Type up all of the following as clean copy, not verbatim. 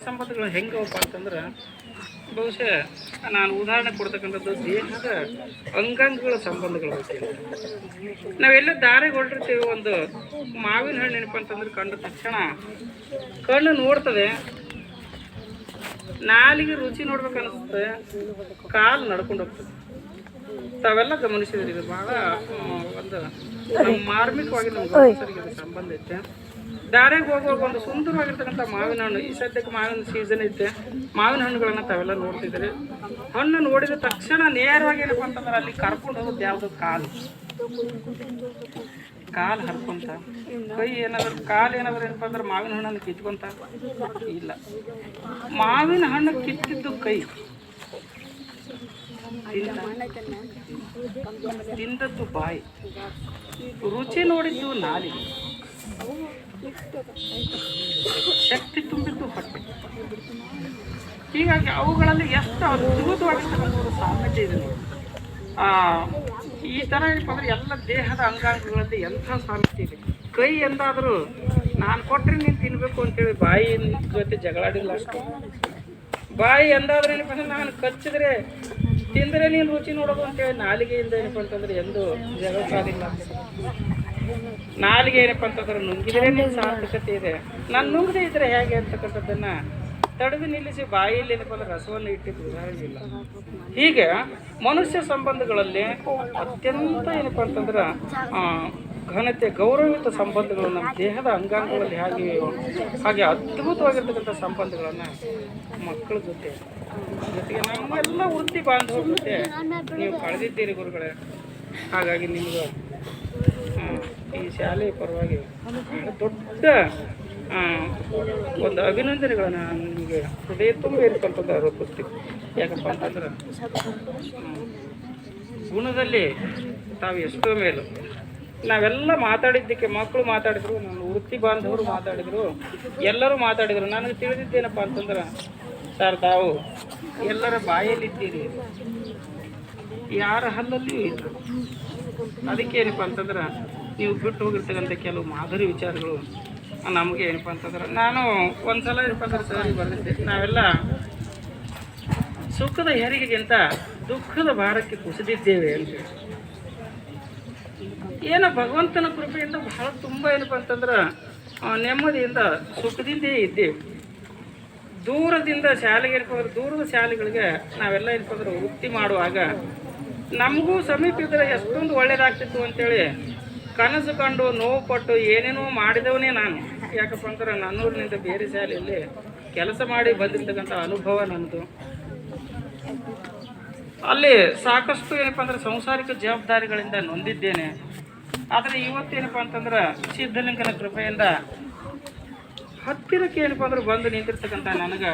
ಸಂಬಂಧಗಳು ಹೆಂಗವಪ್ಪ ಅಂತಂದ್ರೆ ಬಹುಶಃ ನಾನು ಉದಾಹರಣೆ ಕೊಡ್ತಕ್ಕಂಥದ್ದು ದೇಹದ ಅಂಗಾಂಗಗಳ ಸಂಬಂಧಗಳು ಬಗ್ಗೆ. ನಾವೆಲ್ಲ ದಾರಿಗೆ ಹೊರಟಿರ್ತೀವಿ, ಒಂದು ಮಾವಿನ ಹಣ್ಣು ಏನಪ್ಪ ಅಂತಂದ್ರೆ ಕಂಡ ತಕ್ಷಣ ಕಣ್ಣು ನೋಡ್ತದೆ, ನಾಲಿಗೆ ರುಚಿ ನೋಡ್ಬೇಕು ಅನಿಸ್ತದೆ, ಕಾಲು ನಡ್ಕೊಂಡು ಹೋಗ್ತದೆ. ತಾವೆಲ್ಲ ಗಮನಿಸಿದ್ರಿ, ಇದು ಭಾಳ ಒಂದು ನಮ್ಮ ಮಾರ್ಮಿಕವಾಗಿ ನಮ್ಮ ಗಮನಿಸರಿಗೆ ಇದು ಸಂಬಂಧ ಐತೆ. ದಾರಿಗೆ ಹೋಗುವಾಗ ಒಂದು ಸುಂದರವಾಗಿರ್ತಕ್ಕಂಥ ಮಾವಿನ ಹಣ್ಣು, ಈ ಸದ್ಯಕ್ಕೆ ಮಾವಿನ ಸೀಸನ್ ಐತೆ, ಮಾವಿನ ಹಣ್ಣುಗಳನ್ನ ತಾವೆಲ್ಲ ನೋಡ್ತಿದ್ರಿ. ಹಣ್ಣು ನೋಡಿದ ತಕ್ಷಣ ನೇರವಾಗಿ ಏನಪ್ಪ ಅಂತಂದ್ರೆ ಅಲ್ಲಿ ಕರ್ಕೊಂಡು ಹೋಗೋದು ಯಾವುದು? ಕಾಲು ಹರ್ಕೊಂತ, ಕೈ ಏನಾದ್ರು ಕಾಲು ಏನಾದ್ರು ಏನಪ್ಪ ಅಂದ್ರೆ ಮಾವಿನ ಹಣ್ಣನ್ನು ಕಿತ್ಕೊಂತ ಇಲ್ಲ, ಮಾವಿನ ಹಣ್ಣು ಕಿತ್ತಿದ್ದು ಕೈ, ತಿಂದದ್ದು ಬಾಯಿ, ರುಚಿ ನೋಡಿದ್ದು ನಾಲಿಗೆ, ಶಕ್ತಿ ತುಂಬಿದ್ದು ಹೊಟ್ಟೆ. ಹೀಗಾಗಿ ಅವುಗಳಲ್ಲಿ ಎಷ್ಟು ಅದ್ಭುತವಾಗಿರ್ತಕ್ಕಂಥ ಒಂದು ಸಾಮರ್ಥ್ಯ ಇದೆ ನೋಡಿ. ಈ ಥರ ಏನಪ್ಪ ಅಂದ್ರೆ ಎಲ್ಲ ದೇಹದ ಅಂಗಾಂಗಗಳಲ್ಲಿ ಎಂಥ ಸಾಮರ್ಥ್ಯ ಇದೆ. ಕೈ ಎಂದಾದರೂ ನಾನು ಕೊಟ್ಟರೆ ನೀನು ತಿನ್ನಬೇಕು ಅಂತೇಳಿ ಬಾಯಿ ಜೊತೆ ಜಗಳಾಡಿಲ್ಲ ಅಷ್ಟು. ಬಾಯಿ ಎಂದಾದ್ರೂ ಏನಪ್ಪ ಅಂದ್ರೆ ನಾನು ಕಚ್ಚಿದ್ರೆ ತಿಂದರೆ ನೀನು ರುಚಿ ನೋಡೋದು ಅಂತೇಳಿ ನಾಲಿಗೆಯಿಂದ ಏನಪ್ಪ ಅಂತಂದ್ರೆ ಎಂದು ಜಗಳ ಸಾಧಿಲ್ಲ. ನಾಲಿಗೆ ಏನಪ್ಪ ಅಂತಂದ್ರೆ ನುಂಗಿದ್ರೆ ನೀನು ಸಾರ್ಥಕತೆ ಇದೆ, ನಾನು ನುಂಗದೆ ಇದ್ರೆ ಹೇಗೆ ಅಂತಕ್ಕಂಥದ್ದನ್ನು ತಡೆದು ನಿಲ್ಲಿಸಿ ಬಾಯಿಯಲ್ಲಿ ಏನಪ್ಪ ಅಂದ್ರೆ ರಸವನ್ನು ಇಟ್ಟಿದ್ದು ಉದಾಹರಣೆ ಇಲ್ಲ. ಹೀಗೆ ಮನುಷ್ಯ ಸಂಬಂಧಗಳಲ್ಲಿ ಅತ್ಯಂತ ಏನಪ್ಪ ಅಂತಂದ್ರೆ ಘನತೆ ಗೌರವಯುತ ಸಂಬಂಧಗಳು ನಮ್ಮ ದೇಹದ ಅಂಗಾಂಗಗಳಲ್ಲಿ ಹೇಗಿವೆಯೋ ಹಾಗೆ ಅದ್ಭುತವಾಗಿರ್ತಕ್ಕಂಥ ಸಂಬಂಧಗಳನ್ನು ಮಕ್ಕಳ ಜೊತೆಗೆ ನಮ್ಮೆಲ್ಲ ವೃತ್ತಿ ಬಾಂಧವರ ಜೊತೆ ನೀವು ಕಳೆದಿದ್ದೀರಿ ಗುರುಗಳೇ. ಹಾಗಾಗಿ ನಿಮ್ಗೆ ಈ ಶಾಲೆಯ ಪರವಾಗಿ ದೊಡ್ಡ ಒಂದು ಅಭಿನಂದನೆಗಳನ್ನು ನಿಮಗೆ ಹೃದಯ ತುಂಬ ಇರ್ತಕ್ಕಂಥದ್ದು ಅರ್ಪಿಸ್ತೀವಿ. ಯಾಕಪ್ಪ ಅಂತಂದ್ರೆ ಗುಣದಲ್ಲಿ ತಾವು ಎಷ್ಟೋ ಮೇಲು. ನಾವೆಲ್ಲ ಮಾತಾಡಿದ್ದಕ್ಕೆ ಮಕ್ಕಳು ಮಾತಾಡಿದ್ರು, ನನ್ನ ವೃತ್ತಿ ಬಾಂಧವರು ಮಾತಾಡಿದರು, ಎಲ್ಲರೂ ಮಾತಾಡಿದರು. ನನಗೆ ತಿಳಿದಿದ್ದೇನಪ್ಪ ಅಂತಂದ್ರೆ ಸರ್, ತಾವು ಎಲ್ಲರ ಬಾಯಲ್ಲಿದ್ದೀರಿ, ಯಾರ ಹಲ್ಲಲ್ಲಿಯೂ ಇಲ್ಲ. ಅದಕ್ಕೆ ಏನಪ್ಪ ಅಂತಂದ್ರೆ ನೀವು ಬಿಟ್ಟು ಹೋಗಿರ್ತಕ್ಕಂಥ ಕೆಲವು ಮಾದರಿ ವಿಚಾರಗಳು ನಮಗೆ ಏನಪ್ಪ ಅಂತಂದ್ರೆ, ನಾನು ಒಂದು ಸಲ ಏನಪ್ಪ ಅಂದ್ರೆ ಸರಿ ಬರೆದಿದ್ದೆ, ನಾವೆಲ್ಲ ಸುಖದ ಹೆರಿಗೆಗಿಂತ ದುಃಖದ ಭಾರಕ್ಕೆ ಕುಸಿದಿದ್ದೇವೆ ಅಂತೇಳಿ. ಏನೋ ಭಗವಂತನ ಕೃಪೆಯಿಂದ ಬಹಳ ತುಂಬ ಏನಪ್ಪ ಅಂತಂದ್ರೆ ನೆಮ್ಮದಿಯಿಂದ ಸುಖದಿಂದೇ ಇದ್ದೇವೆ. ದೂರದಿಂದ ಶಾಲೆಗೆ ಏನಪ್ಪ ಅಂದ್ರೆ ದೂರದ ಶಾಲೆಗಳಿಗೆ ನಾವೆಲ್ಲ ಏನಪ್ಪ ಅಂದ್ರೆ ವೃತ್ತಿ ಮಾಡುವಾಗ ನಮಗೂ ಸಮೀಪ ಇದ್ದರೆ ಎಷ್ಟೊಂದು ಒಳ್ಳೇದಾಗ್ತಿತ್ತು ಅಂತೇಳಿ ಕನಸು ಕಂಡು ನೋವು ಪಟ್ಟು ಏನೇನೋ ಮಾಡಿದವನೇ ನಾನು. ಯಾಕಪ್ಪ ಅಂದ್ರೆ ನನ್ನೂರಿನಿಂದ ಬೇರೆ ಶಾಲೆಯಲ್ಲಿ ಕೆಲಸ ಮಾಡಿ ಬಂದಿರ್ತಕ್ಕಂಥ ಅನುಭವ ನನ್ನದು. ಅಲ್ಲಿ ಸಾಕಷ್ಟು ಏನಪ್ಪ ಅಂದ್ರೆ ಸಾಂಸಾರಿಕ ಜವಾಬ್ದಾರಿಗಳಿಂದ ನೊಂದಿದ್ದೇನೆ. ಆದರೆ ಇವತ್ತೇನಪ್ಪ ಅಂತಂದ್ರೆ ಸಿದ್ಧಲಿಂಗನ ಕೃಪೆಯಿಂದ ಹತ್ತಿರಕ್ಕೆ ಏನಪ್ಪ ಅಂದ್ರೆ ಬಂದು ನಿಂತಿರ್ತಕ್ಕಂಥ ನನಗೆ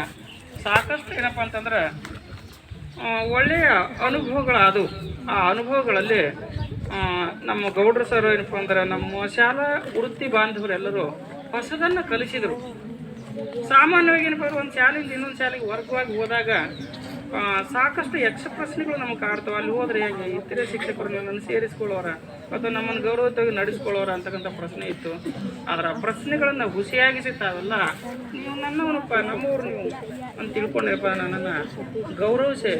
ಸಾಕಷ್ಟು ಏನಪ್ಪ ಅಂತಂದ್ರೆ ಒಳ್ಳೆಯ ಅನುಭವಗಳಾದವು. ಆ ಅನುಭವಗಳಲ್ಲಿ ನಮ್ಮ ಗೌಡ್ರ ಸರ್ ಏನಪ್ಪ ಅಂದ್ರೆ ನಮ್ಮ ಶಾಲಾ ವೃತ್ತಿ ಬಾಂಧವರೆಲ್ಲರೂ ಹೊಸದನ್ನು ಕಲಿಸಿದರು. ಸಾಮಾನ್ಯವಾಗಿ ಏನಪ್ಪ ಅಂದ್ರೆ ಒಂದು ಶಾಲೆಯಿಂದ ಇನ್ನೊಂದು ಶಾಲೆಗೆ ವರ್ಗವಾಗಿ ಹೋದಾಗ ಸಾಕಷ್ಟು ಯಕ್ಷ ಪ್ರಶ್ನೆಗಳು ನಮಗೆ ಕಾಡ್ತಾವೆ. ಅಲ್ಲಿ ಹೋದರೆ ಹೇಗೆ ಇತರೆ ಶಿಕ್ಷಕರು ನನ್ನನ್ನು ಸೇರಿಸ್ಕೊಳ್ಳೋರ ಅಥವಾ ನಮ್ಮನ್ನು ಗೌರವವಾಗಿ ನಡೆಸ್ಕೊಳ್ಳೋರ ಅಂತಕ್ಕಂಥ ಪ್ರಶ್ನೆ ಇತ್ತು. ಆದರೆ ಆ ಪ್ರಶ್ನೆಗಳನ್ನು ಹುಸಿಯಾಗಿಸಿ ತಾವೆಲ್ಲ ನೀವು ನನ್ನವನಪ್ಪ, ನಮ್ಮವ್ರು ನೀವು ಅಂತ ತಿಳ್ಕೊಂಡ್ರಪ್ಪ, ನನ್ನನ್ನು ಗೌರವಿಸಿ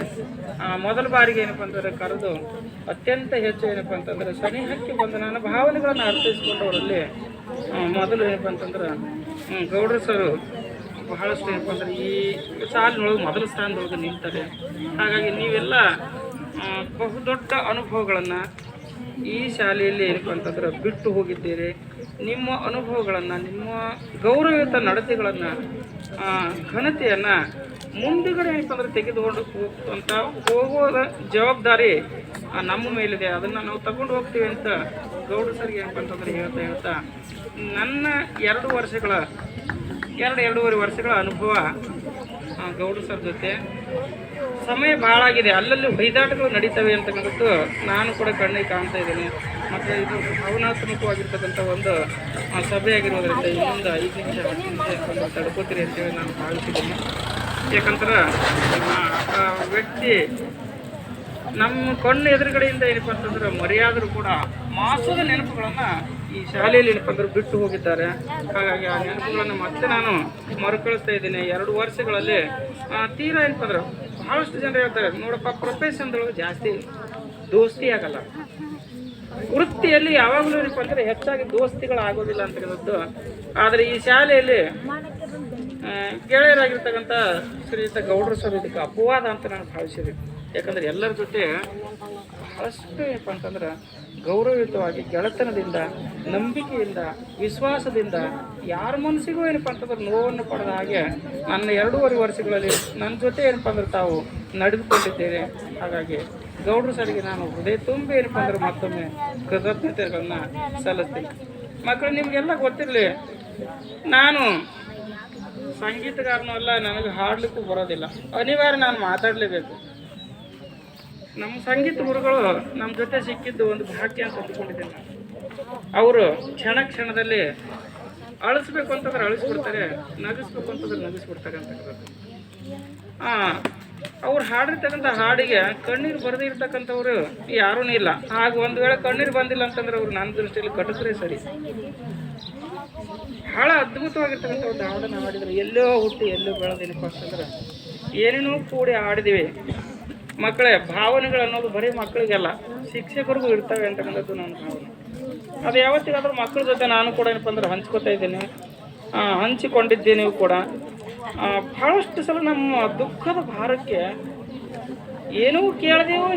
ಮೊದಲ ಬಾರಿಗೆ ಏನಪ್ಪ ಅಂತಂದರೆ ಕರೆದು ಅತ್ಯಂತ ಹೆಚ್ಚು ಏನಪ್ಪ ಅಂತಂದರೆ ಸನಿಹಕ್ಕೆ ಬಂದ ನನ್ನ ಭಾವನೆಗಳನ್ನು ಅರ್ಥೈಸ್ಕೊಂಡವರಲ್ಲಿ ಮೊದಲು ಏನಪ್ಪ ಅಂತಂದ್ರೆ ಗೌಡ್ರ ಸರು ಬಹಳಷ್ಟು ಏನಪ್ಪ ಅಂದ್ರೆ ಈ ಸಾಲಿನೊಳಗೆ ಮೊದಲ ಸ್ಥಾನದೊಳಗೆ ನಿಲ್ತಾರೆ. ಹಾಗಾಗಿ ನೀವೆಲ್ಲ ಬಹುದೊಡ್ಡ ಅನುಭವಗಳನ್ನು ಈ ಶಾಲೆಯಲ್ಲಿ ಏನಪ್ಪ ಅಂತಂದ್ರೆ ಬಿಟ್ಟು ಹೋಗಿದ್ದೀರಿ. ನಿಮ್ಮ ಅನುಭವಗಳನ್ನು, ನಿಮ್ಮ ಗೌರವಯುತ ನಡತೆಗಳನ್ನು, ಘನತೆಯನ್ನು ಮುಂದುಗಡೆ ಏನಪ್ಪ ಅಂದ್ರೆ ತೆಗೆದುಕೊಂಡು ಹೋಗುವ ಜವಾಬ್ದಾರಿ ನಮ್ಮ ಮೇಲಿದೆ. ಅದನ್ನು ನಾವು ತಗೊಂಡು ಹೋಗ್ತೀವಿ ಅಂತ ಗೌಡ್ರ ಸರ್ಗೆ ಏನಪ್ಪ ಅಂತಂದ್ರೆ ಹೇಳ್ತಾ ನನ್ನ 2.5 ವರ್ಷಗಳ ಅನುಭವ ಗೌಡ್ರ ಸರ್ ಜೊತೆ ಸಮಯ ಭಾಳ ಆಗಿದೆ. ಅಲ್ಲಲ್ಲಿ ಹೊಯ್ದಾಟಗಳು ನಡೀತವೆ ಅಂತಕ್ಕಂಥದ್ದು ನಾನು ಕೂಡ ಕಣ್ಣಿಗೆ ಕಾಣ್ತಾ ಇದ್ದೀನಿ. ಮತ್ತು ಇದು ಭಾವನಾತ್ಮಕವಾಗಿರ್ತಕ್ಕಂಥ ಒಂದು ಸಭೆ ಆಗಿರೋದ್ರಿಂದ ಇನ್ನೊಂದು 5 ನಿಮಿಷ 10 ನಿಮಿಷ ತಡ್ಕೋತೀರಿ ಅಂತೇಳಿ ನಾನು ಭಾವಿಸಿದ್ದೀನಿ. ಯಾಕಂದ್ರೆ ವ್ಯಕ್ತಿ ನಮ್ಮ ಕಣ್ಣು ಎದುರುಗಡೆಯಿಂದ ಏನಪ್ಪ ಅಂತಂದ್ರೆ ಮರೆಯಾದರೂ ಕೂಡ ಮಾಸದ ನೆನಪುಗಳನ್ನು ಈ ಶಾಲೆಯಲ್ಲಿ ಏನಪ್ಪ ಅಂದ್ರೆ ಬಿಟ್ಟು ಹೋಗಿದ್ದಾರೆ. ಹಾಗಾಗಿ ಆ ನೆನಪುಗಳನ್ನು ಮತ್ತೆ ನಾನು ಮರುಕಳಿಸ್ತಾ ಇದ್ದೀನಿ. 2 ವರ್ಷಗಳಲ್ಲಿ ತೀರಾ ಏನಪ್ಪ ಅಂದ್ರೆ ಬಹಳಷ್ಟು ಜನರು ಹೇಳ್ತಾರೆ, ನೋಡಪ್ಪ ಪ್ರೊಫೆಷನ್ದೊಳಗೆ ಜಾಸ್ತಿ ದೋಸ್ತಿ ಆಗಲ್ಲ, ವೃತ್ತಿಯಲ್ಲಿ ಯಾವಾಗಲೂ ಏನಪ್ಪ ಅಂದರೆ ಹೆಚ್ಚಾಗಿ ದೋಸ್ತಿಗಳು ಆಗೋದಿಲ್ಲ ಅಂತಕ್ಕಂಥದ್ದು. ಆದರೆ ಈ ಶಾಲೆಯಲ್ಲಿ ಗೆಳೆಯರಾಗಿರ್ತಕ್ಕಂಥ ಶ್ರೀಯುತ ಗೌಡ್ರ ಸರ್ ಇದಕ್ಕೆ ಅಪವಾದ ಅಂತ ನಾನು ಭಾವಿಸಿದೆ. ಯಾಕಂದರೆ ಎಲ್ಲರ ಜೊತೆ ಬಹಳಷ್ಟು ಏನಪ್ಪ ಅಂತಂದ್ರೆ ಗೌರವಯುತವಾಗಿ ಗೆಳೆತನದಿಂದ, ನಂಬಿಕೆಯಿಂದ, ವಿಶ್ವಾಸದಿಂದ ಯಾರ ಮನಸ್ಸಿಗೂ ಏನಪ್ಪ ಅಂತಂದ್ರೆ ನೋವನ್ನು ಪಡೆದ ಹಾಗೆ ನನ್ನ 2.5 ವರ್ಷಗಳಲ್ಲಿ ನನ್ನ ಜೊತೆ ಏನಪ್ಪ ಅಂದ್ರೆ ತಾವು ನಡೆದುಕೊಂಡಿದ್ದೇನೆ. ಹಾಗಾಗಿ ಗೌಡ್ರ ಸರಿಗೆ ನಾನು ಹೃದಯ ತುಂಬಿ ಏನಪ್ಪ ಅಂದ್ರೆ ಮತ್ತೊಮ್ಮೆ ಕೃತಜ್ಞತೆಗಳನ್ನ ಸಲ್ಲಿಸ್ತೀನಿ. ಮಕ್ಕಳು ನಿಮಗೆಲ್ಲ ಗೊತ್ತಿರಲಿ, ನಾನು ಸಂಗೀತಗಾರನೂ ಅಲ್ಲ, ನನಗೆ ಹಾಡಲಿಕ್ಕೂ ಬರೋದಿಲ್ಲ, ಅನಿವಾರ್ಯ ನಾನು ಮಾತಾಡಲೇಬೇಕು. ನಮ್ಮ ಸಂಗೀತ ಗುರುಗಳು ನಮ್ಮ ಜೊತೆ ಸಿಕ್ಕಿದ್ದು ಒಂದು ಭಾಗ್ಯ ಅಂತ ಅಂದ್ಕೊಂಡಿದ್ದೀನಿ. ಅವರು ಕ್ಷಣದಲ್ಲಿ ಅಳಿಸ್ಬೇಕು ಅಂತಂದ್ರೆ ಅಳಿಸ್ಬಿಡ್ತಾರೆ, ನಗಿಸ್ಬೇಕು ಅಂತಂದ್ರೆ ನಗಿಸ್ಬಿಡ್ತಾರೆ ಅಂತಕ್ಕಂಥದ್ದು. ಅವ್ರು ಹಾಡಿರ್ತಕ್ಕಂಥ ಹಾಡಿಗೆ ಕಣ್ಣೀರು ಬರದೇ ಇರ್ತಕ್ಕಂಥವ್ರು ಯಾರೂ ಇಲ್ಲ. ಹಾಗೆ ಒಂದು ವೇಳೆ ಕಣ್ಣೀರು ಬಂದಿಲ್ಲ ಅಂತಂದ್ರೆ ಅವ್ರು ನನ್ನ ದೃಷ್ಟಿಯಲ್ಲಿ ಕಟಕ್ರೆ ಸರಿ. ಭಾಳ ಅದ್ಭುತವಾಗಿರ್ತಕ್ಕಂಥ ಒಂದು ಹಾಡನ್ನು ಹಾಡಿದ್ರು. ಎಲ್ಲೋ ಹುಟ್ಟಿ ಎಲ್ಲೋ ಬೆಳೆದೇನಪ್ಪ ಅಂತಂದ್ರೆ ಏನೇನೋ ಕೂಡಿ ಹಾಡಿದಿವಿ. ಮಕ್ಕಳೇ, ಭಾವನೆಗಳು ಅನ್ನೋದು ಬರೀ ಮಕ್ಕಳಿಗೆಲ್ಲ, ಶಿಕ್ಷಕರಿಗೂ ಇರ್ತವೆ ಅಂತಕ್ಕಂಥದ್ದು ನನ್ನ ಭಾವನೆ. ಅದು ಯಾವತ್ತಿಗಾದ್ರೂ ಮಕ್ಕಳ ಜೊತೆ ನಾನು ಕೂಡ ಏನಪ್ಪ ಅಂದ್ರೆ ಹಂಚ್ಕೋತಾ ಇದ್ದೀನಿ, ಹಂಚಿಕೊಂಡಿದ್ದೀನಿ ಕೂಡ. ಭಾಳಷ್ಟು ಸಲ ನಮ್ಮ ದುಃಖದ ಭಾರಕ್ಕೆ ಏನೂ ಹೇಳ್ದೇವೋ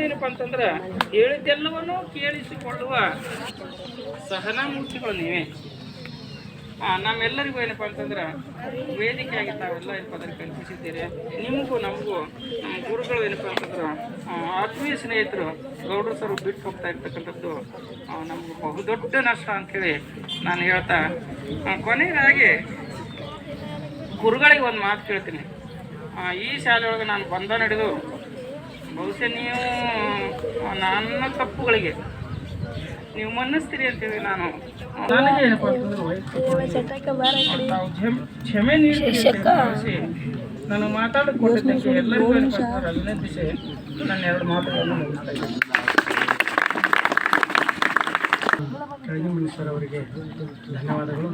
ಏನಪ್ಪ ಅಂತಂದ್ರೆ ಹೇಳಿದ್ದೆಲ್ಲವನ್ನೂ ಕೇಳಿಸಿಕೊಳ್ಳುವ ಸಹನಾಮೂರ್ತಿಗಳು ನೀವೇ. ನಮ್ಮೆಲ್ಲರಿಗೂ ಏನಪ್ಪ ಅಂತಂದ್ರೆ ವೇದಿಕೆಯಾಗಿ ತಾವೆಲ್ಲ ಏನಪ್ಪ ಅದನ್ನು ಕಲ್ಪಿಸಿದ್ದೀರಿ. ನಿಮಗೂ ನಮಗೂ ನಮ್ಮ ಗುರುಗಳು ಏನಪ್ಪ ಅಂತಂದ್ರೆ ಆತ್ಮೀಯ ಸ್ನೇಹಿತರು ಗೌಡ್ರ ಸರ್ ಬಿಟ್ಟು ಹೋಗ್ತಾ ಇರ್ತಕ್ಕಂಥದ್ದು ನಮಗೂ ಬಹುದೊಡ್ಡ ನಷ್ಟ ಅಂಥೇಳಿ ನಾನು ಹೇಳ್ತಾ, ಕೊನೆಯದಾಗಿ ಗುರುಗಳಿಗೆ ಒಂದು ಮಾತು ಕೇಳ್ತೀನಿ. ಈ ಶಾಲೆಯೊಳಗೆ ನಾನು ಬಂದ ನಡೆದು ಬಹುಶಃ ನೀವು ನನ್ನ ತಪ್ಪುಗಳಿಗೆ ನೀವು ಮನ್ನಿಸ್ತೀರಿ ಅಂತೇಳಿ ನಾನು ನನಗೆ ಏನಪ್ಪ ಅಂತಂದ್ರೆ ಕ್ಷಮೆ ನೀಡಿ ನಾನು ಮಾತಾಡಿಕೊಂಡಿದ್ದಕ್ಕೆ ಎಲ್ಲರಿಗೂ ಅಭಿನಂದಿಸಿ ನನ್ನ 2 ಮಾತುಗಳನ್ನು ಮುಗಿಸ್ತಾ ಇದ್ದೀನಿ. ಕೆಳಗಿಮನಿ ಸರ್ ಅವರಿಗೆ ಧನ್ಯವಾದಗಳು.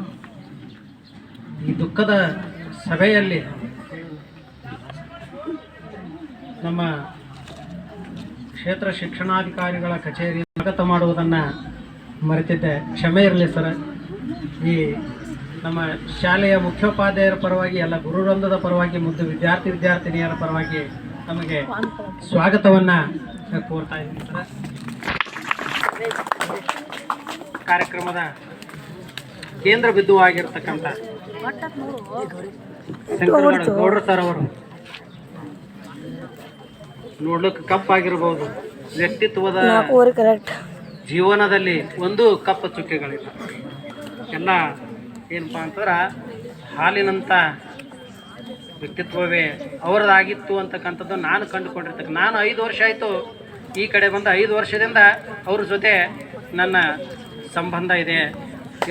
ಈ ದುಃಖದ ಸಭೆಯಲ್ಲಿ ನಮ್ಮ ಕ್ಷೇತ್ರ ಶಿಕ್ಷಣಾಧಿಕಾರಿಗಳ ಕಚೇರಿ ಸ್ವಾಗತ ಮಾಡುವುದನ್ನು ಮರೆತಿದ್ದೆ, ಕ್ಷಮೆ ಇರಲಿ ಸರ್. ಈ ನಮ್ಮ ಶಾಲೆಯ ಮುಖ್ಯೋಪಾಧ್ಯಾಯರ ಪರವಾಗಿ, ಎಲ್ಲ ಗುರುವೃಂದದ ಪರವಾಗಿ, ಮುದ್ದು ವಿದ್ಯಾರ್ಥಿನಿಯರ ಪರವಾಗಿ ನಮಗೆ ಸ್ವಾಗತವನ್ನು ಕೋರ್ತಾ ಇದ್ದೀನಿ ಸರ್. ಕಾರ್ಯಕ್ರಮದ ಕೇಂದ್ರ ಬಿಂದುವಾಗಿರ್ತಕ್ಕಂಥ ಗೌಡ್ರ ಸರ್ ಅವರು ನೋಡ್ಲಿಕ್ಕೆ ಕಪ್ಪಾಗಿರ್ಬೋದು, ವ್ಯಕ್ತಿತ್ವದ ಜೀವನದಲ್ಲಿ ಒಂದು ಕಪ್ಪು ಚುಕ್ಕೆಗಳಿಲ್ಲ. ಎಲ್ಲ ಏನಪ್ಪ ಅಂತಂದ್ರೆ ಹಾಲಿನಂಥ ವ್ಯಕ್ತಿತ್ವವೇ ಅವರದಾಗಿತ್ತು ಅಂತಕ್ಕಂಥದ್ದು ನಾನು ಕಂಡುಕೊಂಡಿರ್ತಕ್ಕ. ನಾನು 5 ವರ್ಷ ಆಯಿತು ಈ ಕಡೆ ಬಂದ. 5 ವರ್ಷದಿಂದ ಅವ್ರ ಜೊತೆ ನನ್ನ ಸಂಬಂಧ ಇದೆ.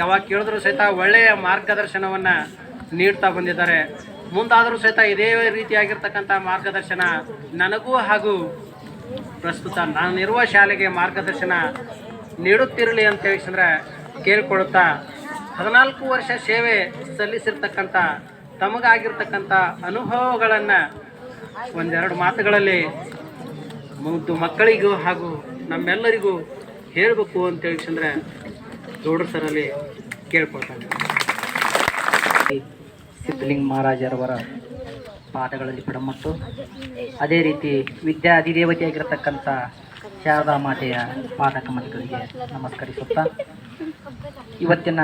ಯಾವಾಗ ಕೇಳಿದ್ರು ಸಹಿತ ಒಳ್ಳೆಯ ಮಾರ್ಗದರ್ಶನವನ್ನು ನೀಡ್ತಾ ಬಂದಿದ್ದಾರೆ. ಮುಂದಾದರೂ ಸಹಿತ ಇದೇ ರೀತಿಯಾಗಿರ್ತಕ್ಕಂಥ ಮಾರ್ಗದರ್ಶನ ನನಗೂ ಹಾಗೂ ಪ್ರಸ್ತುತ ನಾನಿರುವ ಶಾಲೆಗೆ ಮಾರ್ಗದರ್ಶನ ನೀಡುತ್ತಿರಲಿ ಅಂತ ಹೇಳಿದ್ರೆ ಕೇಳಿಕೊಳ್ಳುತ್ತಾ, 14 ವರ್ಷ ಸೇವೆ ಸಲ್ಲಿಸಿರ್ತಕ್ಕಂಥ ತಮಗಾಗಿರ್ತಕ್ಕಂಥ ಅನುಭವಗಳನ್ನು 1-2 ಮಾತುಗಳಲ್ಲಿ ಮುದ್ದು ಮಕ್ಕಳಿಗೂ ಹಾಗೂ ನಮ್ಮೆಲ್ಲರಿಗೂ ಹೇಳಬೇಕು ಅಂತ ಹೇಳಿದ್ರೆ ಗೌಡ್ರ ಸರಲ್ಲಿ ಕೇಳ್ಕೊಳ್ತಾನೆ. ಸಿದ್ಧಲಿಂಗ ಮಹಾರಾಜರವರ ಪಾದಗಳಲ್ಲಿ ಬಿಡಮಟ್ಟು, ಅದೇ ರೀತಿ ವಿದ್ಯಾ ಅಧಿದೇವತೆಯಾಗಿರತಕ್ಕಂಥ ಶಾರದಾ ಮಾತೆಯ ಪಾದಕಮಲಗಳಿಗೆ ನಮಸ್ಕರಿಸುತ್ತಾ, ಇವತ್ತಿನ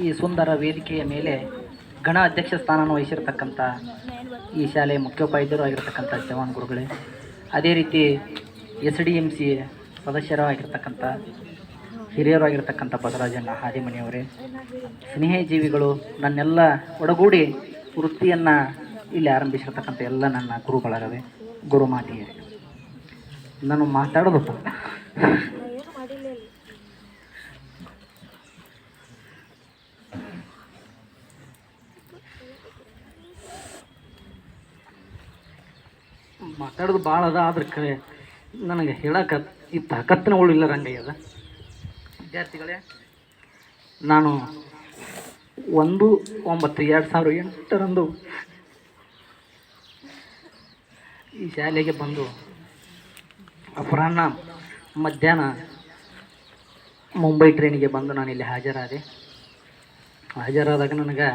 ಈ ಸುಂದರ ವೇದಿಕೆಯ ಮೇಲೆ ಗಣ ಅಧ್ಯಕ್ಷ ಸ್ಥಾನವನ್ನು ವಹಿಸಿರ್ತಕ್ಕಂಥ ಈ ಶಾಲೆಯ ಮುಖ್ಯೋಪಾಧ್ಯಾಯರು ಆಗಿರ್ತಕ್ಕಂಥ ಜವಾನ್ ಗುರುಗಳೇ, ಅದೇ ರೀತಿ SDMC ಸದಸ್ಯರು ಆಗಿರ್ತಕ್ಕಂಥ ಹಿರಿಯರು ಆಗಿರ್ತಕ್ಕಂಥ ಬಸವರಾಜಣ್ಣ ಹಾದಿಮನಿಯವರೇ, ಸ್ನೇಹಜೀವಿಗಳು, ನನ್ನೆಲ್ಲ ಒಡಗೂಡಿ ವೃತ್ತಿಯನ್ನು ಇಲ್ಲಿ ಆರಂಭಿಸಿರ್ತಕ್ಕಂಥ ಎಲ್ಲ ನನ್ನ ಗುರುಗಳಾಗವೆ, ಗುರುಮಾತೆಯರೇ. ನಾನು ಮಾತಾಡೋದು ಭಾಳ ಅದ, ಆದ್ರೆ ನನಗೆ ಹೇಳಕ್ಕೆ ಈ ತಾಕತ್ತಿನ ಉಳಿಲ್ಲ ರಂಗಯ್ಯದ. ವಿದ್ಯಾರ್ಥಿಗಳೇ, ನಾನು 1/9/2008 ಈ ಶಾಲೆಗೆ ಬಂದು ಅಪರಾಹ್ನ ಮಧ್ಯಾಹ್ನ ಮುಂಬೈ ಟ್ರೈನಿಗೆ ಬಂದು ನಾನು ಇಲ್ಲಿ ಹಾಜರಾದಾಗ ನನಗೆ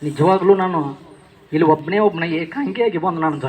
ನಿಜವಾಗ್ಲೂ ನಾನು ಇಲ್ಲಿ ಒಬ್ಬನೇ ಏಕಾಂಗಿಯಾಗಿ ಬಂದು ನಾನು